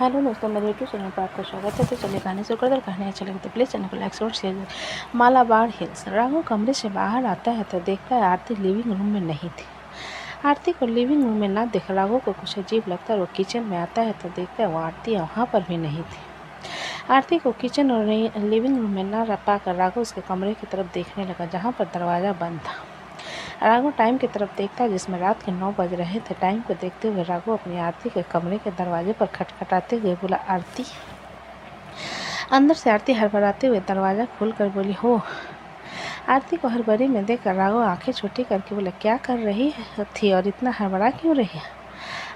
Hello दोस्तों, मेरे YouTube channel पर आपका स्वागत है। तो चलिए कहानी शुरू करते हैं। कहानी अच्छी लगी तो प्लीज़ चैनल को लाइक और शेयर करें। मालाबार हिल्स। राघव कमरे से बाहर आता है तो देखता है आरती लिविंग रूम में नहीं थी। आरती को लिविंग रूम में ना देख राघव को कुछ अजीब लगता है। वो किचन में आता है तो देखता है वो आरती वहाँ पर भी नहीं थी। आरती को किचन और लिविंग रूम में ना पाकर राघव उसके कमरे की तरफ देखने लगा, जहाँ पर दरवाज़ा बंद था। राघव टाइम की तरफ देखता है जिसमें रात के 9 बज रहे थे। टाइम को देखते हुए राघव अपनी आरती के कमरे के दरवाजे पर खटखटाते हुए बोला, आरती। अंदर से आरती हड़बड़ाते हुए दरवाज़ा खोलकर बोली, हो। आरती को हड़बड़ी में देखकर राघव आंखें छोटी करके बोला, क्या कर रही थी और इतना हड़बड़ा क्यों रही है?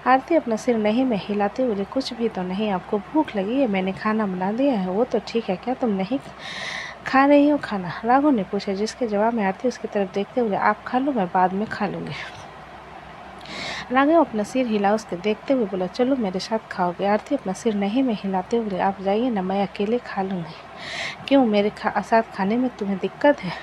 आरती अपना सिर नहीं में हिलाते हुए बोली, कुछ भी तो नहीं। आपको भूख लगी है? मैंने खाना बना दिया है। वो तो ठीक है, क्या तुम नहीं खा रही हो खाना? राघव ने पूछा, जिसके जवाब में आरती उसकी तरफ देखते हुए, आप खा लो, मैं बाद में खा लूँगी। राघव अपना सिर हिला उसके देखते हुए बोला, चलो मेरे साथ खाओगे? आरती अपना सिर नहीं में हिलाते हुए, आप जाइए ना, मैं अकेले खा लूँगी। क्यों, मेरे साथ खाने में तुम्हें दिक्कत है?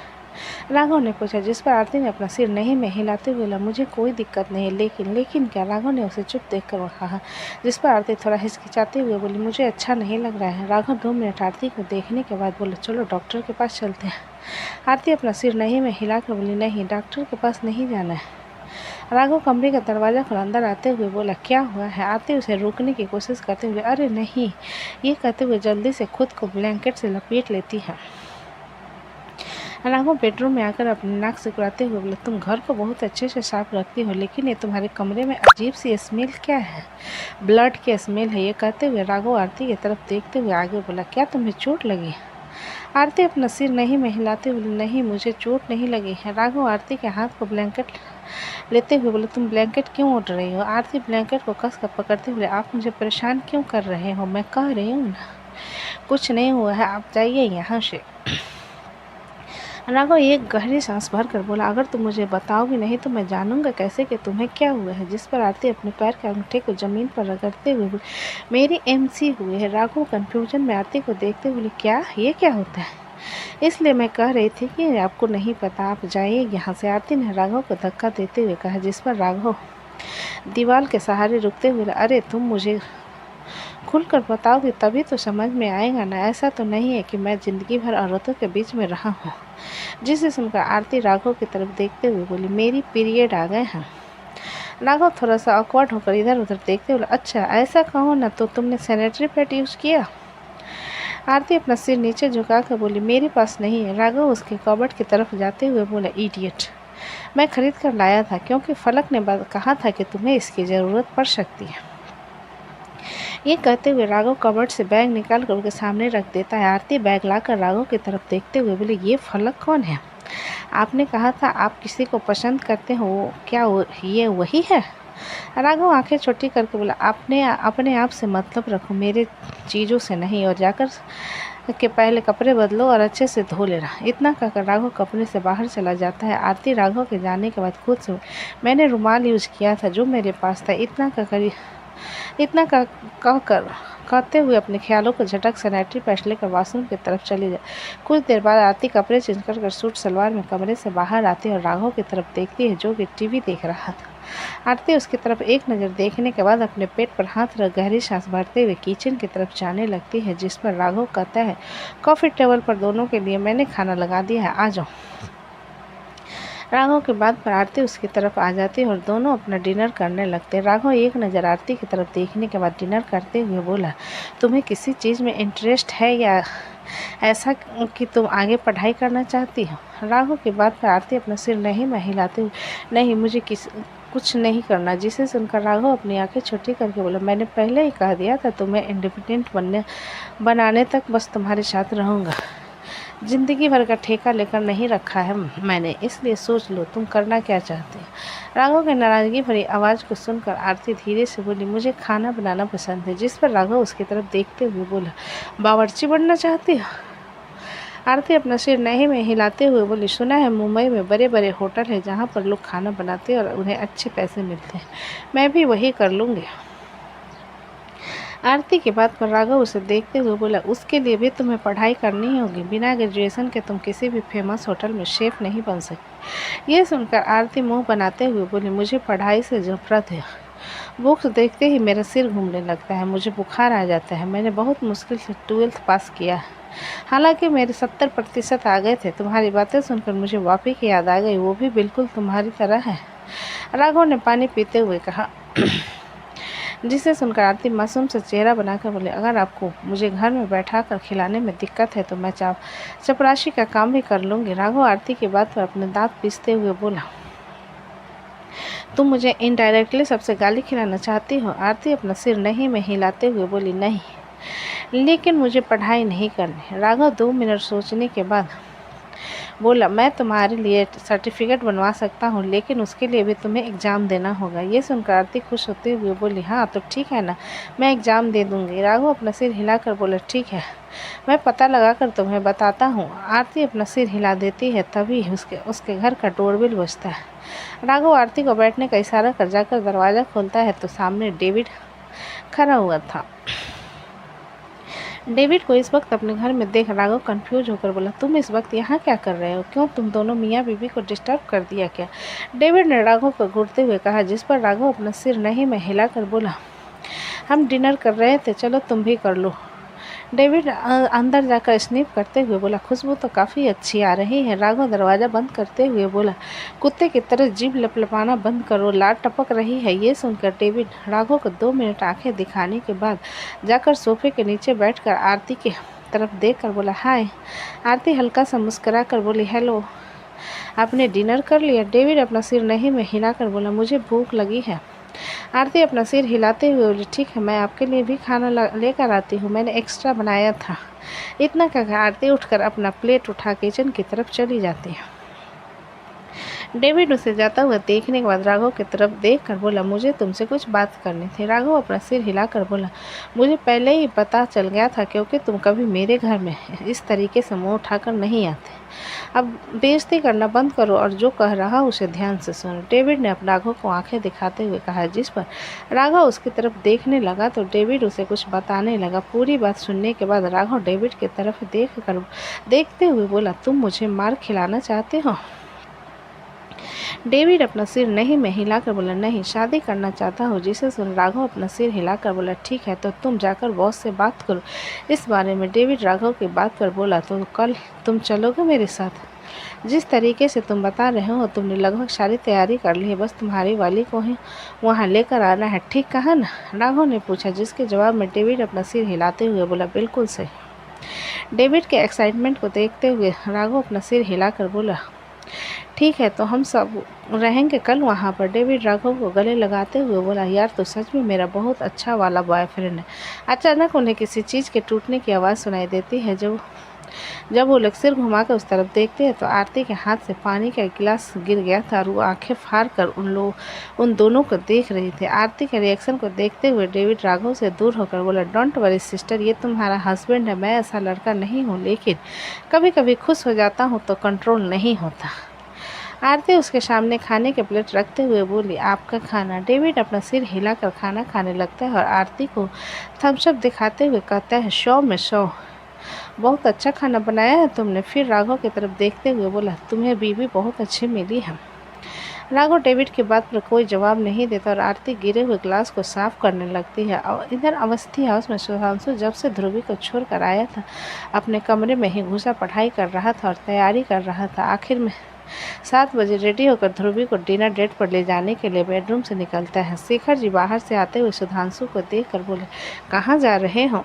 राघव ने पूछा, जिस पर आरती ने अपना सिर नहीं में हिलाते हुए बोला, मुझे कोई दिक्कत नहीं है, लेकिन क्या? राघव ने उसे चुप देखकर कहा, जिस पर आरती थोड़ा हिचकिचाते हुए बोली, मुझे अच्छा नहीं लग रहा है। राघव 2 मिनट आरती को देखने के बाद बोला, चलो डॉक्टर के पास चलते हैं। आरती अपना सिर नहीं में हिलाकर बोली, नहीं, डॉक्टर के पास नहीं जाना है। राघव कमरे का दरवाज़ा खोल अंदर आते हुए बोला, क्या हुआ है? आरती उसे रोकने की कोशिश करते हुए, अरे नहीं, ये कहते हुए जल्दी से खुद को ब्लैंकेट से लपेट लेती है। राघव बेडरूम में आकर अपनी नाक सिकुड़ाते हुए बोले, तुम घर को बहुत अच्छे से साफ रखती हो, लेकिन ये तुम्हारे कमरे में अजीब सी स्मेल क्या है? ब्लड की स्मेल है। ये कहते हुए राघव आरती की तरफ देखते हुए आगे बोला, क्या तुम्हें चोट लगी? आरती अपना सिर नहीं में हिलाते हुए, नहीं, मुझे चोट नहीं लगी है। राघव आरती के हाथ को ब्लैंकेट लेते हुए बोले, तुम ब्लैंकेट क्यों ओढ़ रही हो? आरती ब्लैंकेट को कसकर पकड़ते हुए, आप मुझे परेशान क्यों कर रहे हो? मैं कह रही हूँ ना, कुछ नहीं हुआ है, आप जाइए यहाँ से। राघव एक गहरी सांस भरकर बोला, अगर तुम मुझे बताओगी नहीं तो मैं जानूंगा कैसे कि तुम्हें क्या हुआ है? जिस पर आरती अपने पैर के अंगूठे को जमीन पर रगड़ते हुए बोली, मेरी एमसी हुई है। राघव कंफ्यूजन में आरती को देखते हुए, क्या, ये क्या होता है? इसलिए मैं कह रही थी कि आपको नहीं पता, आप जाइए यहाँ से। आरती ने राघव को धक्का देते हुए कहा, जिस पर राघव दीवार के सहारे रुकते हुए, अरे तुम मुझे खुलकर बताओगे तभी तो समझ में आएगा ना। ऐसा तो नहीं है कि मैं जिंदगी भर औरतों के बीच में रहा हूँ। जिसे सुनकर आरती राघव की तरफ देखते हुए बोली, मेरी पीरियड आ गए हैं। राघव थोड़ा सा ऑकवर्ड होकर इधर उधर देखते हुए, अच्छा ऐसा कहो ना, तो तुमने सैनिटरी पैड यूज़ किया? आरती अपना सिर नीचे झुकाकर बोली, मेरे पास नहीं है। राघव उसके कबर्ड की तरफ जाते हुए बोला, इडियट, मैं खरीद कर लाया था क्योंकि फलक ने कहा था कि तुम्हें इसकी ज़रूरत पड़ सकती है। ये कहते हुए राघव कबर्ड से बैग निकाल कर उसके सामने रख देता है। आरती बैग लाकर राघव की तरफ देखते हुए बोली, ये फलक कौन है? आपने कहा था आप किसी को पसंद करते हो, क्या ये वही है? राघव आंखें छोटी करके बोला, आपने अपने आप से मतलब रखो, मेरे चीज़ों से नहीं, और जाकर के पहले कपड़े बदलो और अच्छे से धो लेना। इतना कहकर राघव कपड़े से बाहर चला जाता है। आरती राघव के जाने के बाद खुद से, मैंने रुमाल यूज़ किया था जो मेरे पास था। इतना कहकर कहते हुए अपने ख्यालों को झटक सैनिटरी पैड लेकर वॉशरूम की तरफ चली जाए। कुछ देर बाद आरती कपड़े चेंज कर सूट सलवार में कमरे से बाहर आती है और राघव की तरफ देखती है जो कि टीवी देख रहा था। आरती उसकी तरफ एक नज़र देखने के बाद अपने पेट पर हाथ रख गहरी सांस भरते हुए किचन की तरफ जाने लगती है, जिस पर राघव कहता है, कॉफ़ी टेबल पर दोनों के लिए मैंने खाना लगा दिया है, आ जाओ। राघव के बाद पर आरती उसकी तरफ आ जाती है और दोनों अपना डिनर करने लगते हैं। राघव एक नज़र आरती की तरफ देखने के बाद डिनर करते हुए बोला, तुम्हें किसी चीज़ में इंटरेस्ट है या ऐसा कि तुम आगे पढ़ाई करना चाहती हो? राघव की बात पर आरती अपना सिर नहीं में हिलाते हुए, नहीं, मुझे कुछ नहीं करना। जिसे सुनकर राघव अपनी आंखें छोटी करके बोला, मैंने पहले ही कह दिया था तुम्हें इंडिपेंडेंट बनाने तक बस तुम्हारे साथ रहूँगा। जिंदगी भर का ठेका लेकर नहीं रखा है मैंने, इसलिए सोच लो तुम करना क्या चाहते हैं। राघव की नाराज़गी भरी आवाज़ को सुनकर आरती धीरे से बोली, मुझे खाना बनाना पसंद है। जिस पर राघव उसकी तरफ देखते हुए बोला, बावर्ची बनना चाहती हो? आरती अपना सिर नहीं में हिलाते हुए बोली, सुना है मुंबई में बड़े बड़े होटल हैं जहाँ पर लोग खाना बनाते हैं और उन्हें अच्छे पैसे मिलते हैं, मैं भी वही कर लूँगी। आरती की बात पर राघव उसे देखते हुए बोला, उसके लिए भी तुम्हें पढ़ाई करनी होगी, बिना ग्रेजुएशन के तुम किसी भी फेमस होटल में शेफ़ नहीं बन सकती। ये सुनकर आरती मुंह बनाते हुए बोली, मुझे पढ़ाई से नफरत है। बुक्स देखते ही मेरा सिर घूमने लगता है, मुझे बुखार आ जाता है। मैंने बहुत मुश्किल से 12th पास किया, हालांकि मेरे 70% आ गए थे। तुम्हारी बातें सुनकर मुझे वापी की याद आ गई, वो भी बिल्कुल तुम्हारी तरह है, राघव ने पानी पीते हुए कहा। जिसे सुनकर आरती मासूम से चेहरा बनाकर बोले, अगर आपको मुझे घर में बैठा कर खिलाने में दिक्कत है तो मैं चपरासी का काम भी कर लूँगी। राघव आरती की बात पर अपने दांत पीसते हुए बोला, तुम मुझे इनडायरेक्टली सबसे गाली खिलाना चाहती हो? आरती अपना सिर नहीं में हिलाते हुए बोली, नहीं, लेकिन मुझे पढ़ाई नहीं करनी। राघव 2 मिनट सोचने के बाद बोला, मैं तुम्हारे लिए सर्टिफिकेट बनवा सकता हूँ, लेकिन उसके लिए भी तुम्हें एग्ज़ाम देना होगा। ये सुनकर आरती खुश होते हुए बोली, हाँ तो ठीक है ना, मैं एग्ज़ाम दे दूँगी। राघव अपना सिर हिलाकर बोला, ठीक है, मैं पता लगा कर तुम्हें बताता हूँ। आरती अपना सिर हिला देती है, तभी उसके घर का डोरबेल बजता है। राघव आरती को बैठने का इशारा कर जाकर दरवाज़ा खोलता है तो सामने डेविड खड़ा हुआ था। डेविड को इस वक्त अपने घर में देख राघव कंफ्यूज होकर बोला, तुम इस वक्त यहाँ क्या कर रहे हो? क्यों तुम दोनों मियाँ बीवी को डिस्टर्ब कर दिया क्या? डेविड ने राघव को घूरते हुए कहा, जिस पर राघव अपना सिर नहीं में हिलाकर बोला, हम डिनर कर रहे थे, चलो तुम भी कर लो। डेविड अंदर जाकर स्निफ करते हुए बोला, खुशबू तो काफ़ी अच्छी आ रही है। राघव दरवाज़ा बंद करते हुए बोला, कुत्ते की तरह जीभ लपलपाना बंद करो, लार टपक रही है। ये सुनकर डेविड राघव को 2 मिनट आंखें दिखाने के बाद जाकर सोफे के नीचे बैठकर आरती की तरफ देखकर बोला, हाय। आरती हल्का सा मुस्कुरा कर बोली, हेलो, आपने डिनर कर लिया? डेविड अपना सिर नहीं में हिलाकर बोला, मुझे भूख लगी है। आरती अपना सिर हिलाते हुए बोली, ठीक है, मैं आपके लिए भी खाना लेकर आती हूँ, मैंने एक्स्ट्रा बनाया था। इतना कहकर आरती उठकर अपना प्लेट उठा किचन की तरफ चली जाती है। डेविड उसे जाता हुआ देखने के बाद राघव की तरफ देखकर बोला, मुझे तुमसे कुछ बात करनी थी। राघव अपना सिर हिलाकर बोला, मुझे पहले ही पता चल गया था, क्योंकि तुम कभी मेरे घर में इस तरीके से मुँह उठाकर नहीं आते। अब बेइज्जती करना बंद करो और जो कह रहा उसे ध्यान से सुनो। डेविड ने अपना राघव को आंखें दिखाते हुए कहा, जिस पर राघव उसकी तरफ देखने लगा तो डेविड उसे कुछ बताने लगा। पूरी बात सुनने के बाद राघव डेविड की तरफ देखते हुए बोला, तुम मुझे मार खिलाना चाहते हो? डेविड अपना सिर नहीं में हिलाकर बोला, नहीं, शादी करना चाहता हूँ। जिसे सुन राघव अपना सिर हिलाकर बोला, ठीक है, तो तुम जाकर बॉस से बात करो इस बारे में। डेविड राघव की बात पर बोला, तो कल तुम चलोगे मेरे साथ? जिस तरीके से तुम बता रहे हो, तुमने लगभग सारी तैयारी कर ली है, बस तुम्हारी वाली को ही वहाँ लेकर आना है, ठीक कहा ना? राघव ने पूछा, जिसके जवाब में डेविड अपना सिर हिलाते हुए बोला, बिल्कुल सही। डेविड के एक्साइटमेंट को देखते हुए राघव अपना सिर हिलाकर बोला, ठीक है, तो हम सब रहेंगे कल वहाँ पर। डेविड राघव को गले लगाते हुए बोला, यार तो सच में मेरा बहुत अच्छा वाला बॉयफ्रेंड है। अचानक उन्हें किसी चीज़ के टूटने की आवाज़ सुनाई देती है। जब वो लोग सिर घुमाकर उस तरफ देखते हैं तो आरती के हाथ से पानी का गिलास गिर गया था और वो आंखें फाड़ कर उन दोनों को देख रही थी। आरती के रिएक्शन को देखते हुए डेविड राघव से दूर होकर बोला, डोंट वरी सिस्टर, ये तुम्हारा हस्बैंड है, मैं ऐसा लड़का नहीं हूँ, लेकिन कभी कभी खुश हो जाता हूँ तो कंट्रोल नहीं होता। आरती उसके सामने खाने के प्लेट रखते हुए बोली, आपका खाना। डेविड अपना सिर हिलाकर खाना खाने लगता है और आरती को थम्स अप दिखाते हुए कहता है, 100 में 100, बहुत अच्छा खाना बनाया है तुमने। फिर राघव की तरफ देखते हुए बोला, तुम्हें बीवी बहुत अच्छी मिली है। राघव डेविड की बात पर कोई जवाब नहीं देता और आरती गिरे हुए ग्लास को साफ करने लगती है। और इधर अवस्थी हाउस में सुधांशु जब से ध्रुवी को छोड़ कर आया था, अपने कमरे में ही घुसा पढ़ाई कर रहा था और तैयारी कर रहा था। आखिर में 7 बजे रेडी होकर ध्रुवी को डिनर डेट पर ले जाने के लिए बेडरूम से निकलता है। शेखर जी बाहर से आते हुए सुधांशु को देखकर बोले, कहाँ जा रहे हो?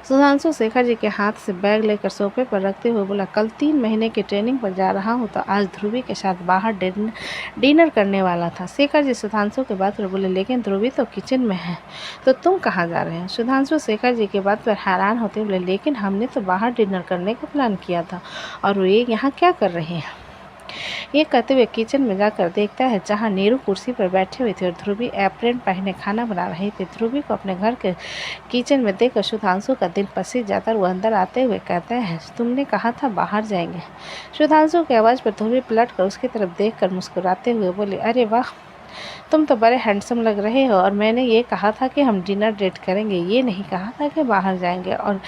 सुधांशु शेखर जी के हाथ से बैग लेकर सोफे पर रखते हुए बोला, कल 3 महीने की ट्रेनिंग पर जा रहा हूँ, तो आज ध्रुवी के साथ बाहर डिनर करने वाला था। शेखर जी सुधांशु के बात पर बोले, लेकिन ध्रुवी तो किचन में है, तो तुम कहाँ जा रहे हो? सुधांशु शेखर जी की बात पर हैरान होते बोले, लेकिन हमने तो बाहर डिनर करने का प्लान किया था और वो ये यहाँ क्या कर रहे हैं? ये कहते हुए किचन में जाकर देखता है जहाँ नीरू कुर्सी पर बैठे हुए थे और ध्रुवी एप्रन पहने खाना बना रही थी। ध्रुवी को अपने घर के किचन में देखकर सुधांशु का दिल पसीज जाता है। वो अंदर आते हुए कहता है, तुमने कहा था बाहर जाएंगे। सुधांशु की आवाज़ पर ध्रुवी पलट कर उसकी तरफ देख कर मुस्कुराते हुए बोले, अरे वाह, तुम तो बड़े हैंडसम लग रहे हो। और मैंने ये कहा था कि हम डिनर डेट करेंगे, ये नहीं कहा था कि बाहर जाएंगे। और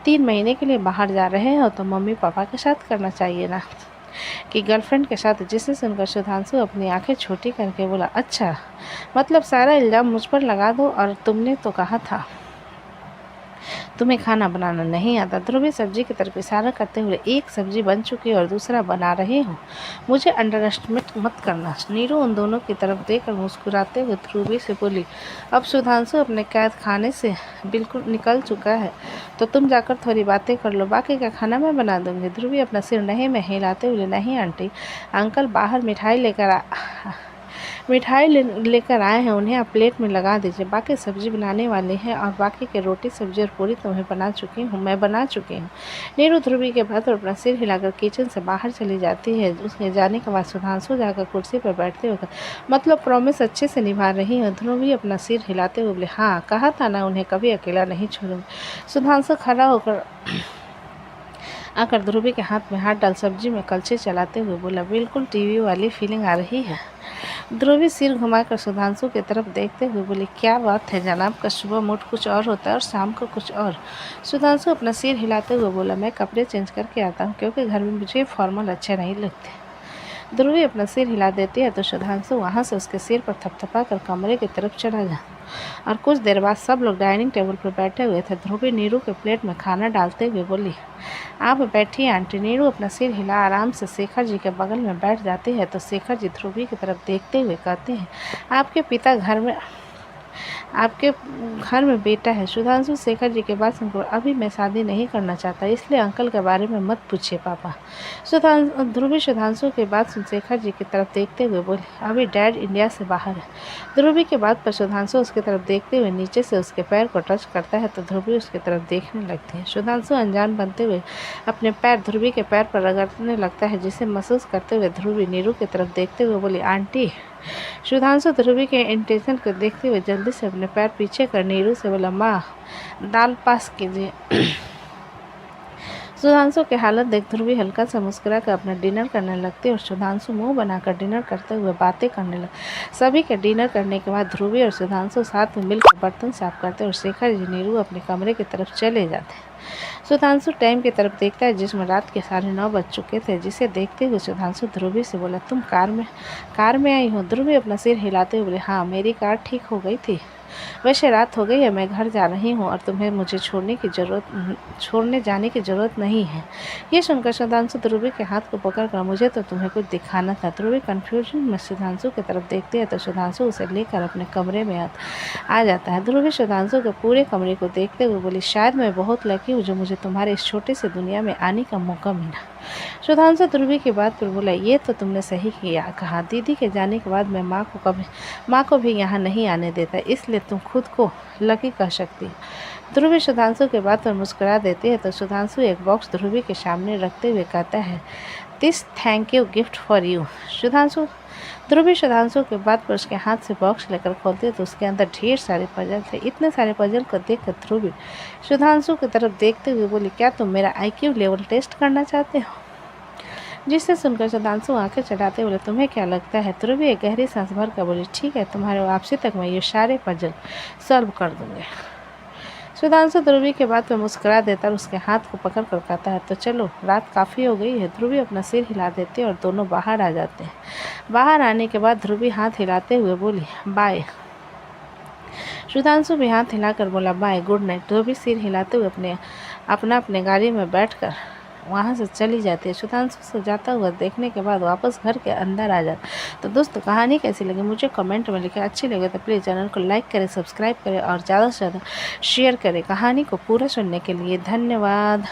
3 महीने के लिए बाहर जा रहे हो तो मम्मी पापा के साथ करना चाहिए ना। कि गर्लफ्रेंड के साथ, जिसे सुनकर सुधांशु अपनी आंखें छोटी करके बोला, अच्छा मतलब सारा इल्ज़ाम मुझ पर लगा दो, और तुमने तो कहा था तुम्हें खाना बनाना नहीं आता। ध्रुवी सब्जी की तरफ इशारा करते हुए, एक सब्जी बन चुकी और दूसरा बना रही हूँ, मुझे अंडर एस्टिमेट मत करना। नीरू उन दोनों की तरफ देखकर मुस्कुराते हुए ध्रुवी से बोली, अब सुधांशु अपने कैद खाने से बिल्कुल निकल चुका है, तो तुम जाकर थोड़ी बातें कर लो, बाकी का खाना मैं बना दूंगी। ध्रुवी अपना सिर नहीं में हिलाते हुए, नहीं आंटी, अंकल बाहर मिठाई लेकर आए हैं, उन्हें आप प्लेट में लगा दीजिए, बाकी सब्जी बनाने वाले हैं, और बाकी के रोटी सब्जी और पूरी मैं बना चुकी हूँ। नीरू ध्रुवी के बाद अपना सिर हिलाकर किचन से बाहर चली जाती है। उसके जाने के बाद सुधांशु जाकर कुर्सी पर बैठते हुए, मतलब प्रॉमिस अच्छे से निभा रही है। ध्रुवी अपना सिर हिलाते हुए बोले, हाँ कहा था ना, उन्हें कभी अकेला नहीं छोड़ूंगी। सुधांशु खड़ा होकर आकर ध्रुवी के हाथ में हाथ डाल सब्जी में कलछी चलाते हुए बोला, बिल्कुल टीवी वाली फीलिंग आ रही है। ध्रुवी सिर घुमाकर सुधांशु की तरफ देखते हुए बोली, क्या बात है जनाब का सुबह मूड कुछ और होता है और शाम को कुछ और। सुधांशु अपना सिर हिलाते हुए बोला, मैं कपड़े चेंज करके आता हूँ, क्योंकि घर में मुझे फॉर्मल अच्छे नहीं लगते। ध्रुवी अपना सिर हिला देती है तो सुधांशु वहाँ से उसके सिर पर थपथपा कर कमरे की तरफ चला जाता, और कुछ देर बाद सब लोग डाइनिंग टेबल पर बैठे हुए थे। ध्रुवी नीरू के प्लेट में खाना डालते हुए बोली, आप बैठिए आंटी। नीरू अपना सिर हिला आराम से शेखर जी के बगल में बैठ जाती है तो शेखर जी ध्रुवी की तरफ देखते हुए कहते हैं, आपके घर में बेटा है। सुधांशु शेखर जी के बाद सुनकर, अभी मैं शादी नहीं करना चाहता, इसलिए अंकल के बारे में मत पूछिए पापा। ध्रुवी सुधांशु के बाद सुन शेखर जी की तरफ देखते हुए बोले, अभी डैड इंडिया से बाहर है। ध्रुवी के बाद पर सुधांशु उसकी तरफ देखते हुए नीचे से उसके पैर को टच करता है तो ध्रुवी उसकी तरफ देखने लगती है। सुधांशु अनजान बनते हुए अपने पैर ध्रुवी के पैर पर रगड़ने लगता है, जिसे महसूस करते हुए ध्रुवी नीरू की तरफ देखते हुए बोली, आंटी। सुधांशु ध्रुवी के इंटेंशन को देखते हुए जल्दी से अपने पैर पीछे कर नीरू से बोला, माँ दाल पास कीजिए। सुधांशु की हालत देख ध्रुवी हल्का सा मुस्कुरा कर अपना डिनर करने लगती और सुधांशु मुंह बनाकर डिनर करते हुए बातें करने लगे। सभी के डिनर करने के बाद ध्रुवी और सुधांशु साथ में मिलकर बर्तन साफ करते और शेखर जी नीरू अपने कमरे की तरफ चले जाते। सुधांशु टाइम की तरफ देखता है जिसमें रात के 9:30 बज चुके थे, जिसे देखते हुए सुधांशु ध्रुवी से बोला, तुम कार में आई हो। ध्रुवी अपना सिर हिलाते हुए बोले, हाँ मेरी कार ठीक हो गई थी, वैसे रात हो गई है, मैं घर जा रही हूँ और तुम्हें मुझे छोड़ने जाने की ज़रूरत नहीं है। ये सुनकर सुधांशु ध्रुवी के हाथ को पकड़कर, मुझे तो तुम्हें कुछ दिखाना था। ध्रुवी कन्फ्यूजन में सुधांशु की तरफ देखते हैं तो सुधांशु उसे लेकर अपने कमरे में आ जाता है। ध्रुवी सुधांशु के पूरे कमरे को देखते हुए बोली, शायद मैं बहुत लकी हूँ जो मुझे तुम्हारे इस छोटे से दुनिया में आने का मौका मिला। सुधांशु ध्रुवी की बात पर बोला, ये तो तुमने सही कहा, दीदी के जाने के बाद मैं माँ को भी यहाँ नहीं आने देता, इसलिए तुम खुद को लकी कह सकती हो। ध्रुवी सुधांशु के बात पर मुस्कुरा देती है तो सुधांशु एक बॉक्स ध्रुवी के सामने रखते हुए कहता है, this thank you gift for you. Dhruvi Sudhanshu के बाद पर उसके हाथ से बॉक्स लेकर खोलते तो उसके अंदर ढेर सारे पजल थे। इतने सारे पजल को देखकर ध्रुवी सुधांशु की तरफ देखते हुए बोली, क्या तुम मेरा IQ लेवल टेस्ट करना चाहते हो? जिससे सुनकर सुधांशु आंखें चढ़ाते बोले, तुम्हें क्या लगता है? ध्रुवी एक गहरी सांस भर कर बोली, ठीक है, तुम्हारे वापसी तक मैं ये सारे पजल सॉल्व कर दूंगे। सुधांशु ध्रुवी के बाद में मुस्कुरा देता और उसके हाथ को पकड़ कर कहता है, तो चलो रात काफ़ी हो गई है। ध्रुवी अपना सिर हिला देते और दोनों बाहर आ जाते हैं। बाहर आने के बाद ध्रुवी हाथ हिलाते हुए बोली, बाय। सुधांशु भी हाथ हिलाकर बोला, बाय, गुड नाइट। ध्रुवी सिर हिलाते हुए अपने गाड़ी में बैठकर वहाँ से चली जाती है। सुधांशु से जाता हुआ देखने के बाद वापस घर के अंदर आ जाता। तो दोस्तों कहानी कैसी लगी मुझे कमेंट में लिखें। अच्छी लगे तो प्लीज़ चैनल को लाइक करें, सब्सक्राइब करें और ज़्यादा से ज़्यादा शेयर करें। कहानी को पूरा सुनने के लिए धन्यवाद।